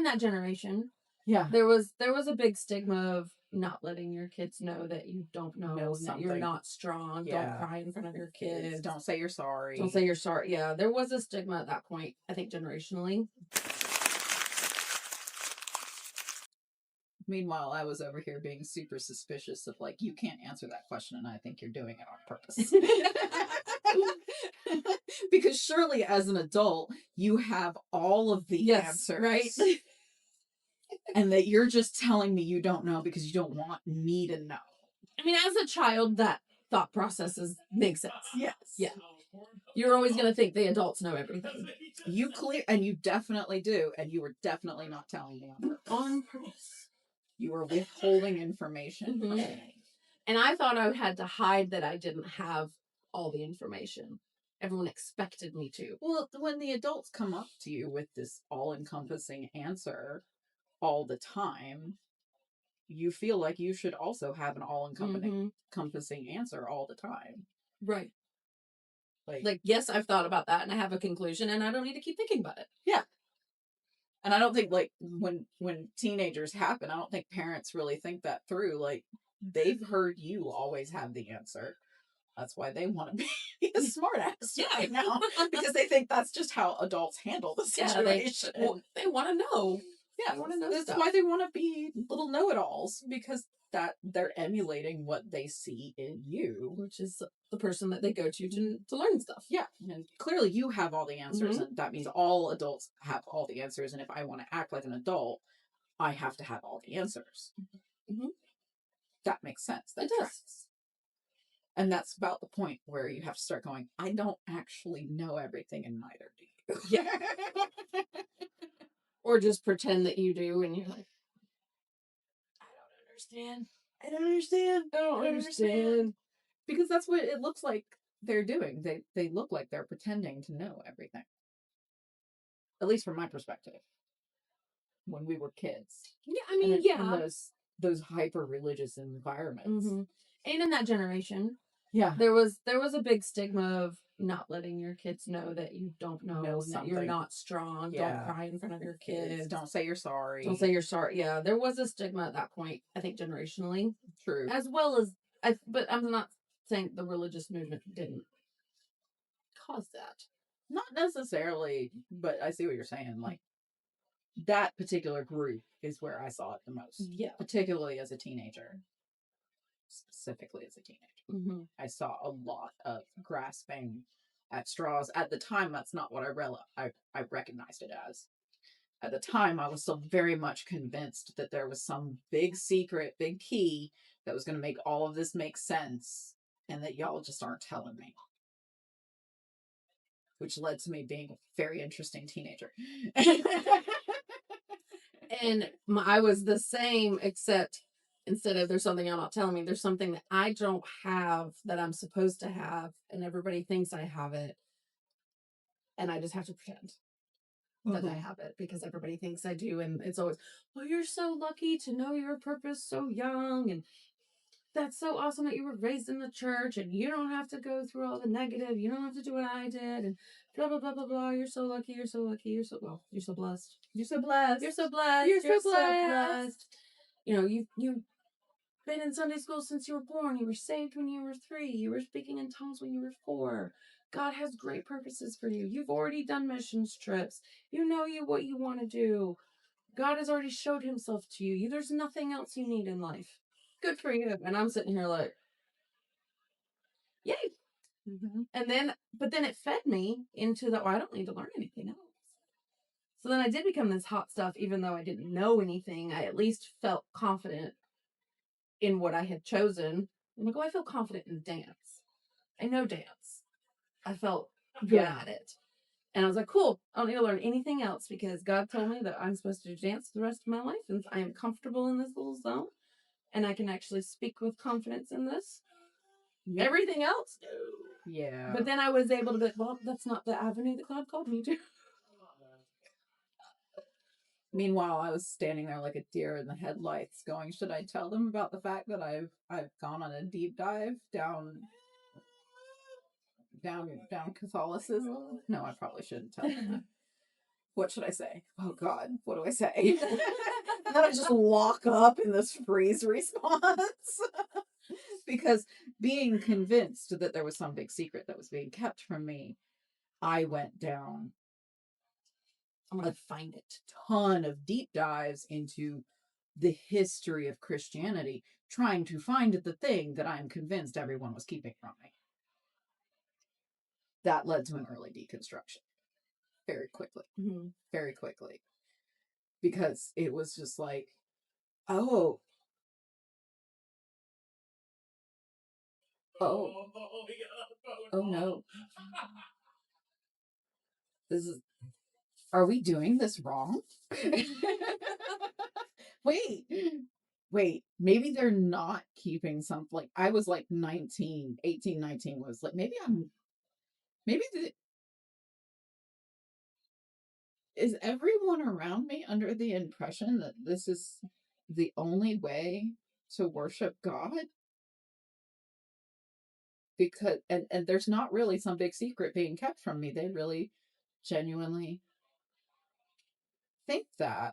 In that generation, Yeah. there was a big stigma of not letting your kids know that you don't know and that something. you're not strong. Yeah. Don't cry in front of your kids. Don't say you're sorry. Don't say you're sorry. Yeah, there was a stigma at that point, I think generationally. Meanwhile, I was over here being super suspicious of like, you can't answer that question, and I think you're doing it on purpose. Because surely as an adult, you have all of the answers. Right? And that you're just telling me you don't know because you don't want me to know. I mean, as a child, that thought processes make sense. Yes. Yeah. You're always going to think the adults know everything. And you definitely do, and you were definitely not telling me on purpose. You were withholding information from me. And I thought I had to hide that I didn't have all the information. Everyone expected me to. Well, when the adults come up to you with this all-encompassing answer all the time, you feel like you should also have an all-encompassing answer all the time. Right. Like, yes, I've thought about that and I have a conclusion and I don't need to keep thinking about it. Yeah. And I don't think, like, when teenagers happen, I don't think parents really think that through. Like, they've heard you always have the answer. That's why they want to be a smartass right now. Because they think that's just how adults handle the situation. Yeah, they want to know. Yeah, they want to know that's stuff. why they want to be little know-it-alls, because that they're emulating what they see in you, which is the person that they go to learn stuff. Yeah, and clearly you have all the answers, and that means all adults have all the answers. And if I want to act like an adult, I have to have all the answers. That makes sense. That tracks. And that's about the point where you have to start going, I don't actually know everything, and neither do you. Yeah. Or just pretend that you do, and you're like, I don't understand. Because that's what it looks like they're doing. They look like they're pretending to know everything. At least from my perspective. When we were kids. Yeah, I mean, in those hyper-religious environments. And in that generation, yeah, there was a big stigma of not letting your kids know that you don't know and that you're not strong. Yeah. Don't cry in front of your kids. Don't say you're sorry. Don't say you're sorry. Yeah, there was a stigma at that point, I think generationally. True. As well as, but I'm not saying the religious movement didn't cause that. Not necessarily, but I see what you're saying. Like, that particular group is where I saw it the most. Yeah. Particularly as a teenager. Specifically as a teenager. I saw a lot of grasping at straws. At the time, that's not what I recognized it as. At the time, I was still very much convinced that there was some big secret, big key that was going to make all of this make sense, and that y'all just aren't telling me. Which led to me being a very interesting teenager. And I was the same, except instead of there's something you're not telling me, there's something that I don't have that I'm supposed to have, and everybody thinks I have it. And I just have to pretend that I have it because everybody thinks I do. And it's always, well, you're so lucky to know your purpose so young. And that's so awesome that you were raised in the church and you don't have to go through all the negative. You don't have to do what I did and blah, blah, blah, blah, blah. You're so lucky. You're so lucky. You're so blessed. You're so blessed. You're so blessed. You're so blessed. You know, you've been in Sunday school since you were born. You were saved when you were 3. You were speaking in tongues when you were 4. God has great purposes for you. You've already done missions trips. You know what you want to do. God has already showed himself to you. There's nothing else you need in life. Good for you. And I'm sitting here like, yay. But then it fed me into I don't need to learn anything else. So then I did become this hot stuff, even though I didn't know anything. I at least felt confident in what I had chosen. I'm like, I feel confident in dance. I know dance. I felt good at it. And I was like, cool, I don't need to learn anything else because God told me that I'm supposed to dance the rest of my life and I am comfortable in this little zone and I can actually speak with confidence in this. Yep. Everything else, no. Yeah. But then I was able to be like, well, that's not the avenue that God called me to. Meanwhile, I was standing there like a deer in the headlights going, should I tell them about the fact that I've gone on a deep dive down Catholicism? No, I probably shouldn't tell them that. what should I say? Oh God, what do I say? And then I just lock up in this freeze response. Because being convinced that there was some big secret that was being kept from me, I went down I'm gonna find it. ton of deep dives into the history of Christianity, trying to find the thing that I'm convinced everyone was keeping from me. That led to an early deconstruction very quickly, very quickly, because it was just like, oh, oh, oh no, this is, are we doing this wrong? Wait, wait, maybe they're not keeping something. Like, I was like 19, 18, 19 was like, maybe is everyone around me under the impression that this is the only way to worship God? Because, and there's not really some big secret being kept from me. They really genuinely think that.